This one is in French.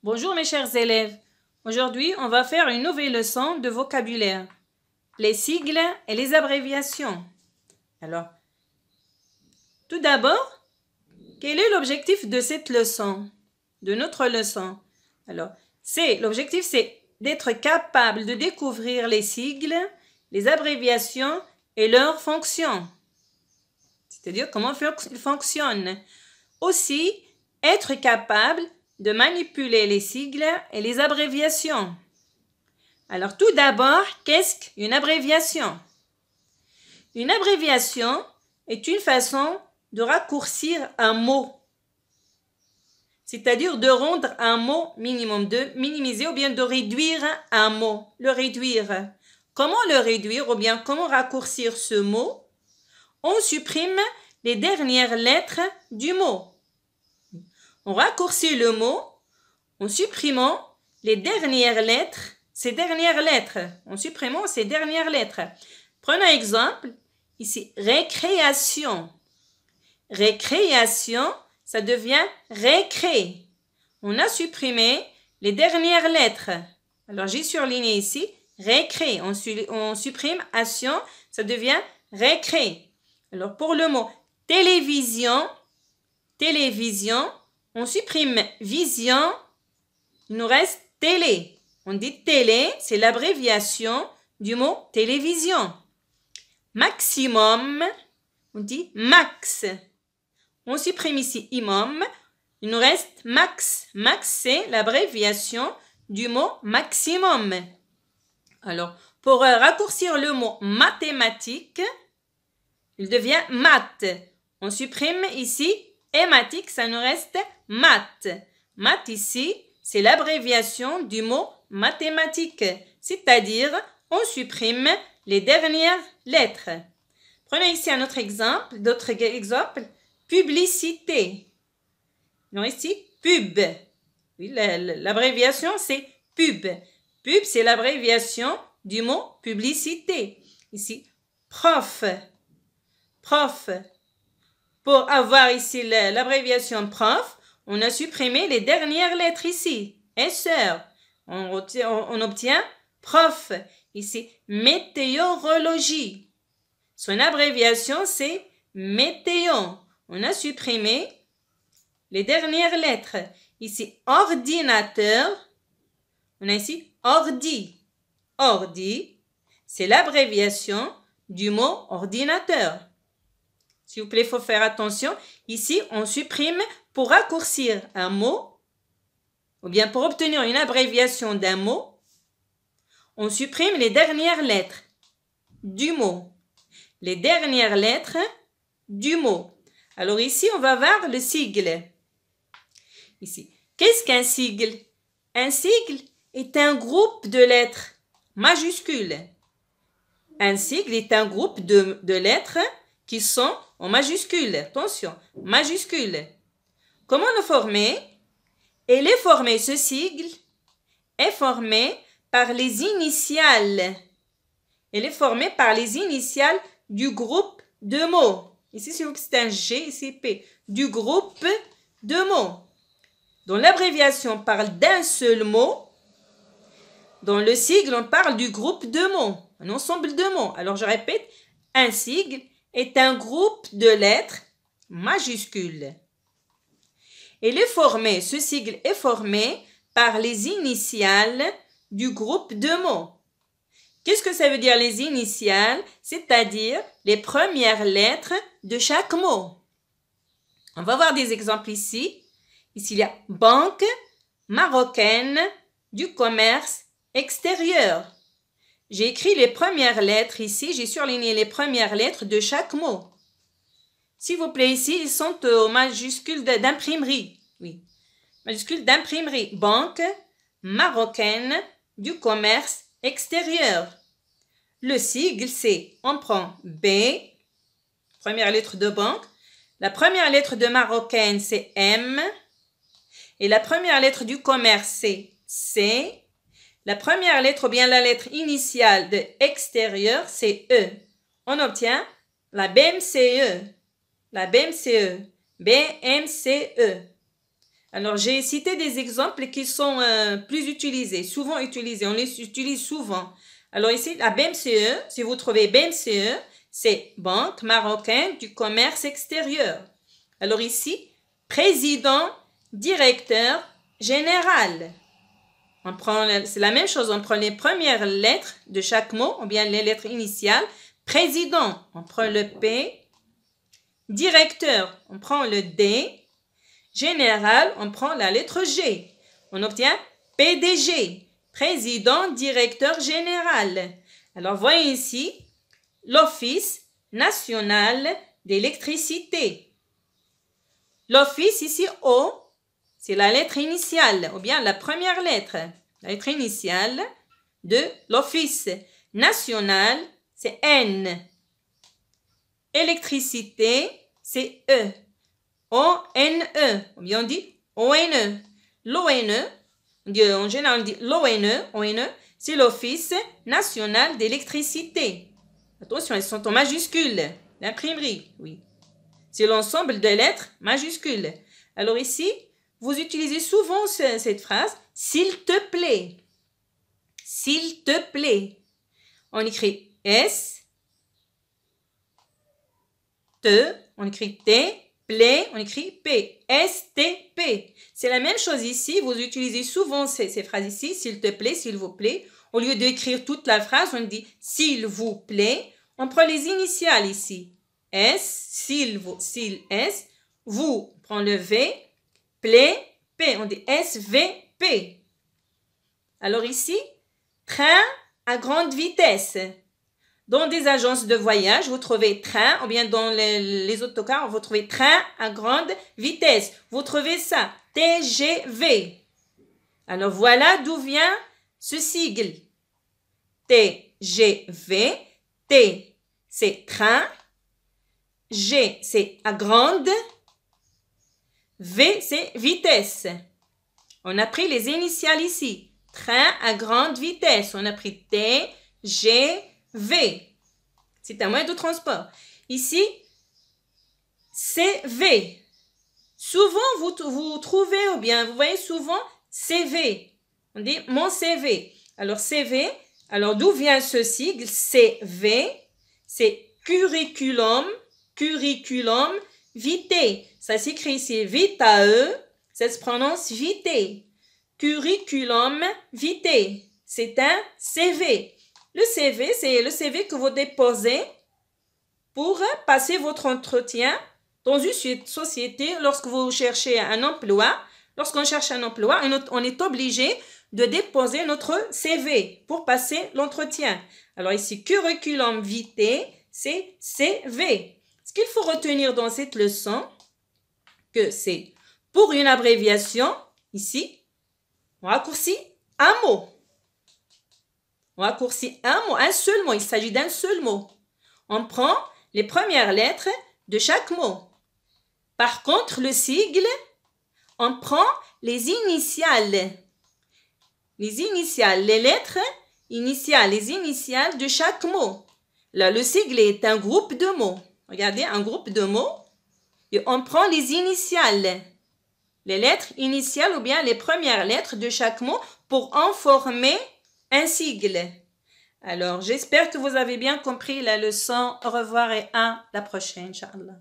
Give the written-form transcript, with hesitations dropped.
Bonjour mes chers élèves. Aujourd'hui, on va faire une nouvelle leçon de vocabulaire. Les sigles et les abréviations. Alors, tout d'abord, quel est l'objectif de cette leçon, de notre leçon? Alors, l'objectif, c'est d'être capable de découvrir les sigles, les abréviations et leurs fonctions. C'est-à-dire comment ils fonctionnent. Aussi, être capable de manipuler les sigles et les abréviations. Alors, tout d'abord, qu'est-ce qu'une abréviation? Une abréviation est une façon de raccourcir un mot, c'est-à-dire de rendre un mot minimum, de minimiser ou bien de réduire un mot, le réduire. Comment le réduire ou bien comment raccourcir ce mot? On supprime les dernières lettres du mot. On raccourcit le mot en supprimant les dernières lettres, en supprimant ces dernières lettres. Prenons un exemple, ici, récréation. Récréation, ça devient récré. On a supprimé les dernières lettres. Alors, j'ai surligné ici, récré. On supprime action, ça devient récré. Alors, pour le mot télévision, on supprime vision, il nous reste télé. On dit télé, c'est l'abréviation du mot télévision. Maximum, on dit max. On supprime ici imum, il nous reste max. Max, c'est l'abréviation du mot maximum. Alors, pour raccourcir le mot mathématique, il devient maths. On supprime ici hématique, ça nous reste maths. Maths ici, c'est l'abréviation du mot mathématique, c'est-à-dire on supprime les dernières lettres. Prenons ici un autre exemple, d'autres exemples. Publicité. Non, ici, pub. Oui, l'abréviation, c'est pub. Pub, c'est l'abréviation du mot publicité. Ici, prof. Prof. Pour avoir ici l'abréviation prof, on a supprimé les dernières lettres ici. SR. On obtient prof. Ici, météorologie. Son abréviation, c'est météo. On a supprimé les dernières lettres. Ici, ordinateur. On a ici ordi. Ordi, c'est l'abréviation du mot ordinateur. S'il vous plaît, il faut faire attention. Ici, on supprime pour raccourcir un mot, ou bien pour obtenir une abréviation d'un mot, on supprime les dernières lettres du mot. Les dernières lettres du mot. Alors ici, on va voir le sigle. Ici, qu'est-ce qu'un sigle? Un sigle est un groupe de lettres majuscules. Un sigle est un groupe de lettres qui sont en majuscules. Attention, majuscules. Comment le former? Ce sigle est formé par les initiales. Elle est formée par les initiales du groupe de mots. Ici, c'est un G, ici P. Du groupe de mots. Dans l'abréviation, on parle d'un seul mot. Dans le sigle, on parle du groupe de mots. Un ensemble de mots. Alors, je répète, un sigle est un groupe de lettres majuscules. Ce sigle est formé par les initiales du groupe de mots. Qu'est-ce que ça veut dire les initiales? C'est-à-dire les premières lettres de chaque mot. On va voir des exemples ici. Ici, il y a banque, marocaine, du commerce, extérieur. J'ai écrit les premières lettres ici. J'ai surligné les premières lettres de chaque mot. S'il vous plaît, ici, ils sont aux majuscules d'imprimerie. Oui, majuscules d'imprimerie. Banque, marocaine, du commerce, extérieur. Le sigle, c'est, on prend B, première lettre de banque. La première lettre de marocaine, c'est M. Et la première lettre du commerce, c'est C. La première lettre ou bien la lettre initiale de extérieur, c'est E. On obtient la BMCE. La BMCE. BMCE. Alors, j'ai cité des exemples qui sont plus utilisés, souvent utilisés. On les utilise souvent. Alors ici, la BMCE, si vous trouvez BMCE, c'est Banque marocaine du commerce extérieur. Alors ici, président, directeur, général. C'est la même chose, on prend les premières lettres de chaque mot, ou bien les lettres initiales. Président, on prend le P. Directeur, on prend le D. Général, on prend la lettre G. On obtient PDG, président, directeur général. Alors, voyez ici, l'Office national d'électricité. L'Office, ici, O, c'est la lettre initiale, ou bien la première lettre. La lettre initiale de l'Office national, c'est N. Électricité, c'est E. O-N-E, ou bien on dit O-N-E. L'O-N-E, en général on dit l'O-N-E, O-N-E, c'est l'Office national d'électricité. Attention, elles sont en majuscules. L'imprimerie, oui. C'est l'ensemble des lettres majuscules. Alors ici, vous utilisez souvent cette phrase, s'il te plaît. S'il te plaît. On écrit S, te, on écrit T, plaît, on écrit P, S-T-P. C'est la même chose ici, vous utilisez souvent ces phrases ici, s'il te plaît, s'il vous plaît. Au lieu d'écrire toute la phrase, on dit s'il vous plaît. On prend les initiales ici. S, s'il, S, vous, on prend le V, plaît, P, on dit S-V-P. Alors ici, train à grande vitesse. Dans des agences de voyage, vous trouvez train, ou bien dans les autocars, vous trouvez train à grande vitesse. Vous trouvez ça, TGV. Alors voilà d'où vient ce sigle. TGV, T c'est train, G c'est à grande, V c'est vitesse. On a pris les initiales ici. Train à grande vitesse. On a pris T, G, V. C'est un moyen de transport. Ici, CV. Souvent, vous trouvez, ou bien vous voyez souvent CV. On dit mon CV. Alors, CV, alors d'où vient ce sigle? CV, c'est curriculum vitae. Ça s'écrit ici vitae, ça se prononce vitae. Curriculum vitae. C'est un CV. Le CV, c'est le CV que vous déposez pour passer votre entretien dans une société lorsque vous cherchez un emploi. Lorsqu'on cherche un emploi, on est obligé de déposer notre CV pour passer l'entretien. Alors ici, curriculum vitae, c'est CV. Ce qu'il faut retenir dans cette leçon, que c'est pour une abréviation, ici, on raccourcit un mot. On raccourcit un mot, un seul mot. Il s'agit d'un seul mot. On prend les premières lettres de chaque mot. Par contre, le sigle, on prend les initiales. Les initiales, les lettres initiales, les initiales de chaque mot. Là, le sigle est un groupe de mots. Regardez, un groupe de mots. Et on prend les initiales. Les lettres initiales ou bien les premières lettres de chaque mot pour en former un sigle. Alors, j'espère que vous avez bien compris la leçon. Au revoir et à la prochaine, Inch'Allah.